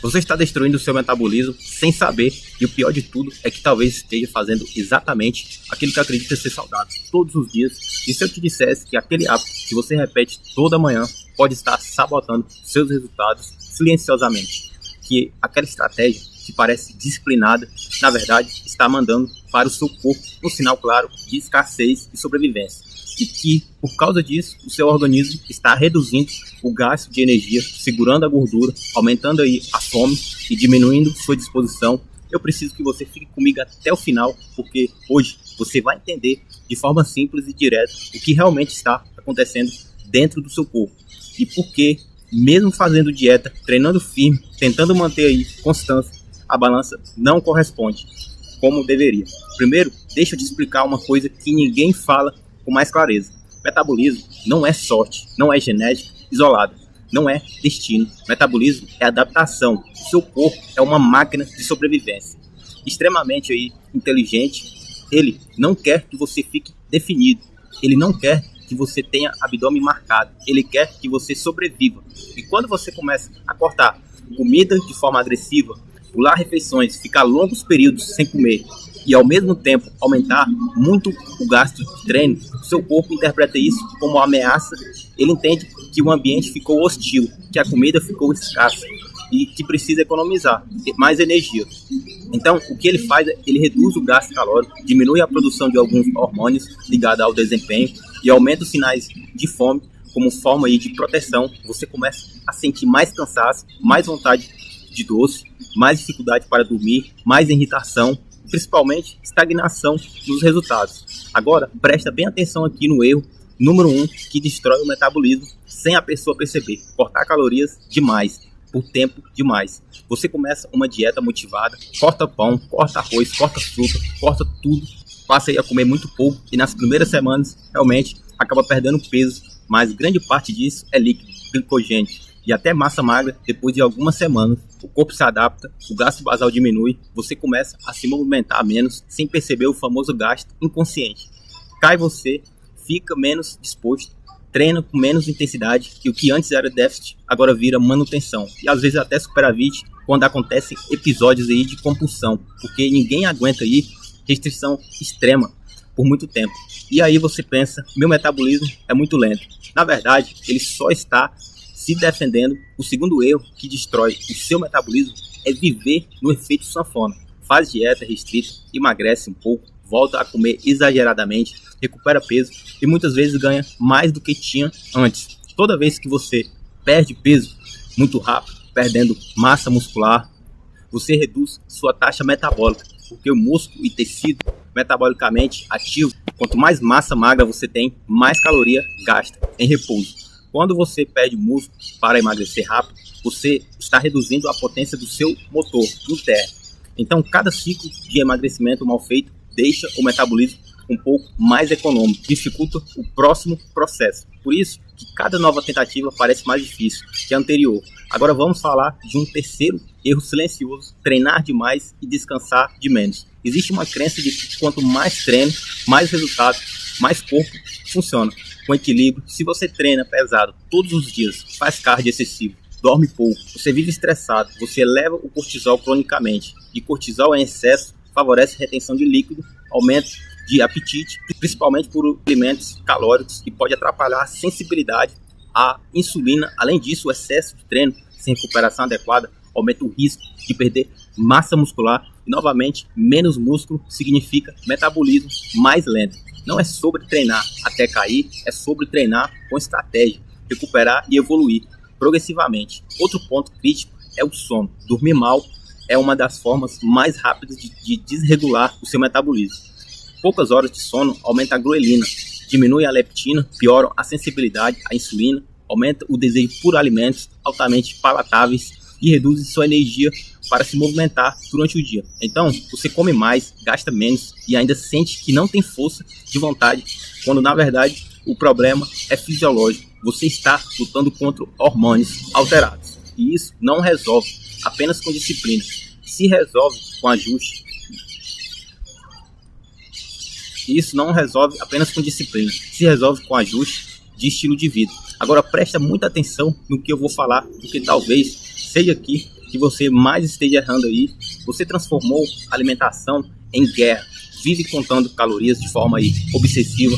Você está destruindo o seu metabolismo sem saber, e o pior de tudo é que talvez esteja fazendo exatamente aquilo que acredita ser saudável todos os dias. E se eu te dissesse que aquele hábito que você repete toda manhã pode estar sabotando seus resultados silenciosamente, que aquela estratégia que parece disciplinada, na verdade, está mandando para o seu corpo um sinal claro de escassez e sobrevivência. E que, por causa disso, o seu organismo está reduzindo o gasto de energia, segurando a gordura, aumentando aí a fome e diminuindo sua disposição. Eu preciso que você fique comigo até o final, porque hoje você vai entender de forma simples e direta o que realmente está acontecendo dentro do seu corpo. E por que, mesmo fazendo dieta, treinando firme, tentando manter aí constância, a balança não corresponde como deveria. Primeiro, deixa eu te explicar uma coisa que ninguém fala com mais clareza. Metabolismo não é sorte, não é genética isolada, não é destino. Metabolismo é adaptação. O seu corpo é uma máquina de sobrevivência. Extremamente aí inteligente, ele não quer que você fique definido. Ele não quer que você tenha abdômen marcado. Ele quer que você sobreviva. E quando você começa a cortar comida de forma agressiva, pular refeições, ficar longos períodos sem comer e ao mesmo tempo aumentar muito o gasto de treino, o seu corpo interpreta isso como uma ameaça. Ele entende que o ambiente ficou hostil, que a comida ficou escassa e que precisa economizar mais energia. Então, o que ele faz é ele reduz o gasto calórico, diminui a produção de alguns hormônios ligados ao desempenho e aumenta os sinais de fome como forma aí de proteção. Você começa a sentir mais cansaço, mais vontade de doce, mais dificuldade para dormir, mais irritação, principalmente estagnação nos resultados. Agora, presta bem atenção aqui no erro número 1 que destrói o metabolismo sem a pessoa perceber: cortar calorias demais, por tempo demais. Você começa uma dieta motivada, corta pão, corta arroz, corta fruta, corta tudo, passa aí a comer muito pouco e nas primeiras semanas realmente acaba perdendo peso, mas grande parte disso é líquido, glicogênio e até massa magra. Depois de algumas semanas, o corpo se adapta, o gasto basal diminui, você começa a se movimentar menos, sem perceber o famoso gasto inconsciente. Cai você, fica menos disposto, treina com menos intensidade e o que antes era déficit, agora vira manutenção. E às vezes até superávit quando acontecem episódios aí de compulsão, porque ninguém aguenta aí restrição extrema por muito tempo. E aí você pensa: meu metabolismo é muito lento. Na verdade, ele só está se defendendo. O segundo erro que destrói o seu metabolismo é viver no efeito sanfona. Faz dieta restrita, emagrece um pouco, volta a comer exageradamente, recupera peso e muitas vezes ganha mais do que tinha antes. Toda vez que você perde peso muito rápido, perdendo massa muscular, você reduz sua taxa metabólica, porque o músculo e tecido metabolicamente ativo, quanto mais massa magra você tem, mais caloria gasta em repouso. Quando você perde músculo para emagrecer rápido, você está reduzindo a potência do seu motor interno. Então, cada ciclo de emagrecimento mal feito deixa o metabolismo um pouco mais econômico, dificulta o próximo processo. Por isso que cada nova tentativa parece mais difícil que a anterior. Agora vamos falar de um terceiro erro silencioso: treinar demais e descansar de menos. Existe uma crença de que quanto mais treino, mais resultado, mais corpo funciona com equilíbrio. Se você treina pesado todos os dias, faz cardio excessivo, dorme pouco, você vive estressado, você eleva o cortisol cronicamente. E cortisol em excesso favorece a retenção de líquido, aumento de apetite, principalmente por alimentos calóricos, que pode atrapalhar a sensibilidade à insulina. Além disso, o excesso de treino sem recuperação adequada aumenta o risco de perder massa muscular. E novamente, menos músculo significa metabolismo mais lento. Não é sobre treinar até cair, é sobre treinar com estratégia, recuperar e evoluir progressivamente. Outro ponto crítico é o sono. Dormir mal é uma das formas mais rápidas de desregular o seu metabolismo. Poucas horas de sono aumenta a groelina, diminui a leptina, piora a sensibilidade à insulina, aumenta o desejo por alimentos altamente palatáveis e reduz sua energia para se movimentar durante o dia. Então, você come mais, gasta menos e ainda sente que não tem força de vontade, quando na verdade o problema é fisiológico. Você está lutando contra hormônios alterados. E isso não resolve apenas com disciplina. Se resolve com ajuste. Isso não resolve apenas com disciplina. Se resolve com ajuste de estilo de vida. Agora presta muita atenção no que eu vou falar, porque talvez seja aqui que você mais esteja errando aí. Você transformou a alimentação em guerra, vive contando calorias de forma aí obsessiva,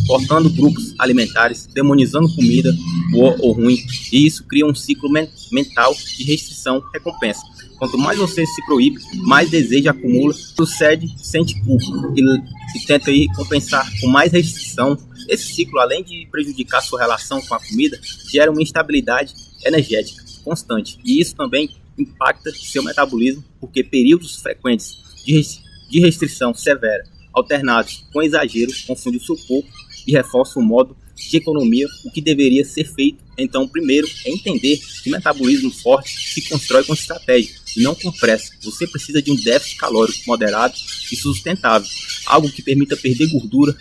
cortando grupos alimentares, demonizando comida boa ou ruim, e isso cria um ciclo mental de restrição-recompensa. Quanto mais você se proíbe, mais desejo acumula, sucede, sente culpa e tenta aí compensar com mais restrição. Esse ciclo, além de prejudicar sua relação com a comida, gera uma instabilidade energética constante, e isso também impacta seu metabolismo, porque períodos frequentes de restrição severa, alternados com exagero, confundem o seu corpo e reforçam o modo de economia, o que deveria ser feito. Então, primeiro é entender que o metabolismo forte se constrói com estratégia e não com pressa. Você precisa de um déficit calórico moderado e sustentável, algo que permita perder gordura,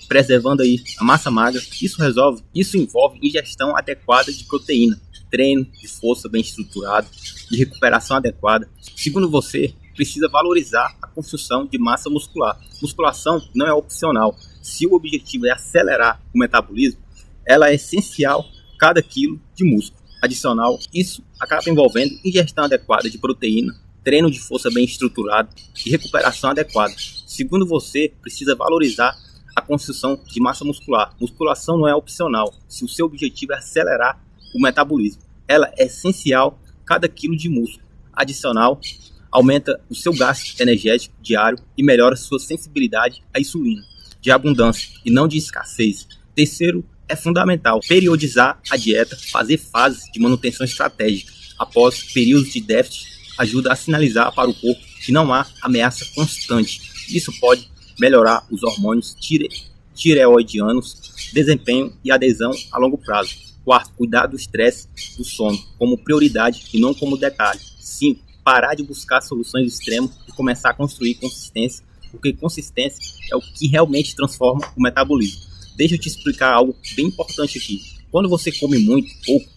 preservando aí a massa magra. Isso envolve ingestão adequada de proteína, treino de força bem estruturado, de recuperação adequada. Segundo você, precisa valorizar a construção de massa muscular. Musculação não é opcional. Se o objetivo é acelerar o metabolismo, ela é essencial cada quilo de músculo adicional. Isso acaba envolvendo ingestão adequada de proteína, treino de força bem estruturado e recuperação adequada. Segundo você, precisa valorizar a construção de massa muscular. Musculação não é opcional. Se o seu objetivo é acelerar o metabolismo, ela é essencial cada quilo de músculo adicional. Aumenta o seu gasto energético diário e melhora sua sensibilidade à insulina, de abundância e não de escassez. Terceiro, é fundamental periodizar a dieta, fazer fases de manutenção estratégica. Após períodos de déficit, ajuda a sinalizar para o corpo que não há ameaça constante. Isso pode melhorar os hormônios tireoidianos, desempenho e adesão a longo prazo. Quarto, cuidar do estresse do sono como prioridade e não como detalhe. 5. Parar de buscar soluções extremas e começar a construir consistência, porque consistência é o que realmente transforma o metabolismo. Deixa eu te explicar algo bem importante aqui. Quando você come muito, pouco,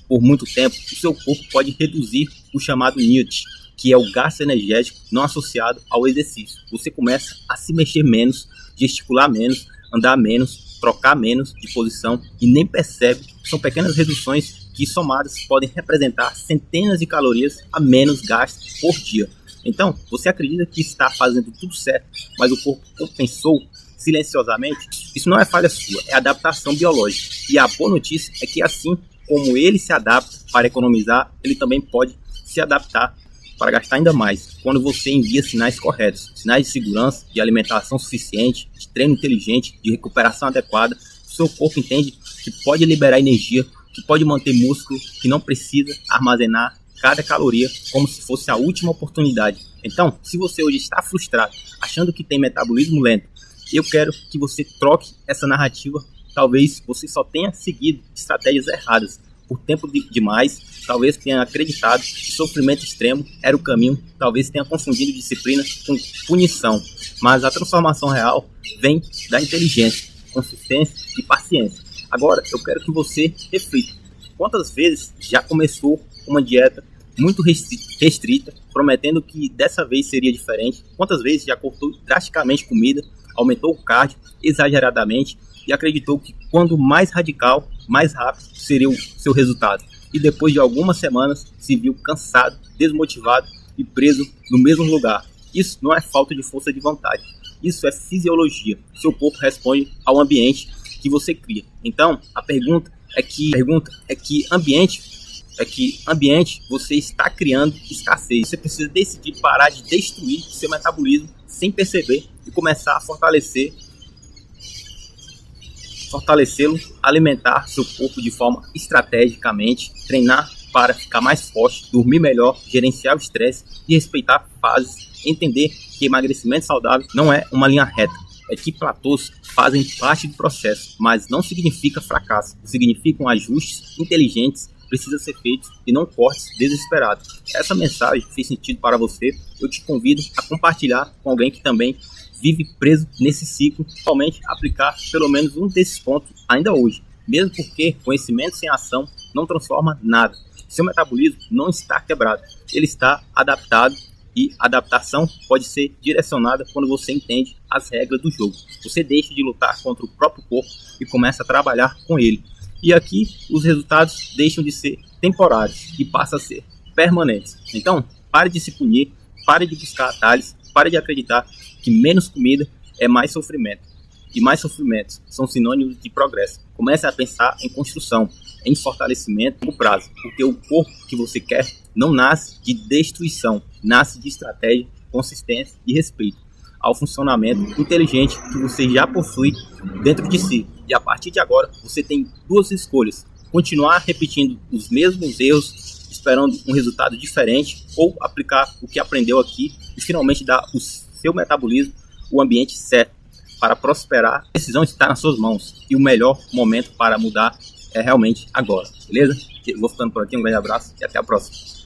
por muito tempo, o seu corpo pode reduzir o chamado NEAT, que é o gasto energético não associado ao exercício. Você começa a se mexer menos, gesticular menos, andar menos, trocar menos de posição e nem percebe. São pequenas reduções que somadas podem representar centenas de calorias a menos gastos por dia. Então, você acredita que está fazendo tudo certo, mas o corpo compensou silenciosamente? Isso não é falha sua, é adaptação biológica. E a boa notícia é que assim como ele se adapta para economizar, ele também pode se adaptar para gastar ainda mais, quando você envia sinais corretos, sinais de segurança, de alimentação suficiente, de treino inteligente, de recuperação adequada. O seu corpo entende que pode liberar energia, que pode manter músculo, que não precisa armazenar cada caloria como se fosse a última oportunidade. Então, se você hoje está frustrado, achando que tem metabolismo lento, eu quero que você troque essa narrativa. Talvez você só tenha seguido estratégias erradas por tempo demais, talvez tenha acreditado que sofrimento extremo era o caminho, talvez tenha confundido disciplina com punição, mas a transformação real vem da inteligência, consistência e paciência. Agora, eu quero que você reflita. Quantas vezes já começou uma dieta muito restrita, prometendo que dessa vez seria diferente? Quantas vezes já cortou drasticamente comida, aumentou o cardio exageradamente e acreditou que quando mais radical, mais rápido seria o seu resultado? E depois de algumas semanas se viu cansado, desmotivado e preso no mesmo lugar. Isso não é falta de força de vontade, isso é fisiologia. Seu corpo responde ao ambiente que você cria. Então, a pergunta é que ambiente você está criando escassez. Você precisa decidir parar de destruir seu metabolismo sem perceber e começar a fortalecê-lo, alimentar seu corpo de forma estrategicamente, treinar para ficar mais forte, dormir melhor, gerenciar o estresse e respeitar fases. Entender que emagrecimento saudável não é uma linha reta, é que platôs fazem parte do processo, mas não significa fracasso, significam ajustes inteligentes, precisam ser feitos e não cortes desesperados. Essa mensagem fez sentido para você, eu te convido a compartilhar com alguém que também vive preso nesse ciclo, somente aplicar pelo menos um desses pontos ainda hoje, mesmo porque conhecimento sem ação não transforma nada. Seu metabolismo não está quebrado, ele está adaptado, e adaptação pode ser direcionada quando você entende as regras do jogo. Você deixa de lutar contra o próprio corpo e começa a trabalhar com ele. E aqui os resultados deixam de ser temporários e passam a ser permanentes. Então, pare de se punir, pare de buscar atalhos, pare de acreditar que menos comida é mais sofrimento. E mais sofrimentos são sinônimos de progresso. Comece a pensar em construção, em fortalecimento no prazo, porque o corpo que você quer não nasce de destruição, nasce de estratégia, consistência e respeito ao funcionamento inteligente que você já possui dentro de si. E a partir de agora, você tem duas escolhas: continuar repetindo os mesmos erros, esperando um resultado diferente, ou aplicar o que aprendeu aqui e finalmente dar ao seu metabolismo o ambiente certo para prosperar. A decisão está nas suas mãos e o melhor momento para mudar é realmente agora, beleza? Eu vou ficando por aqui, um grande abraço e até a próxima.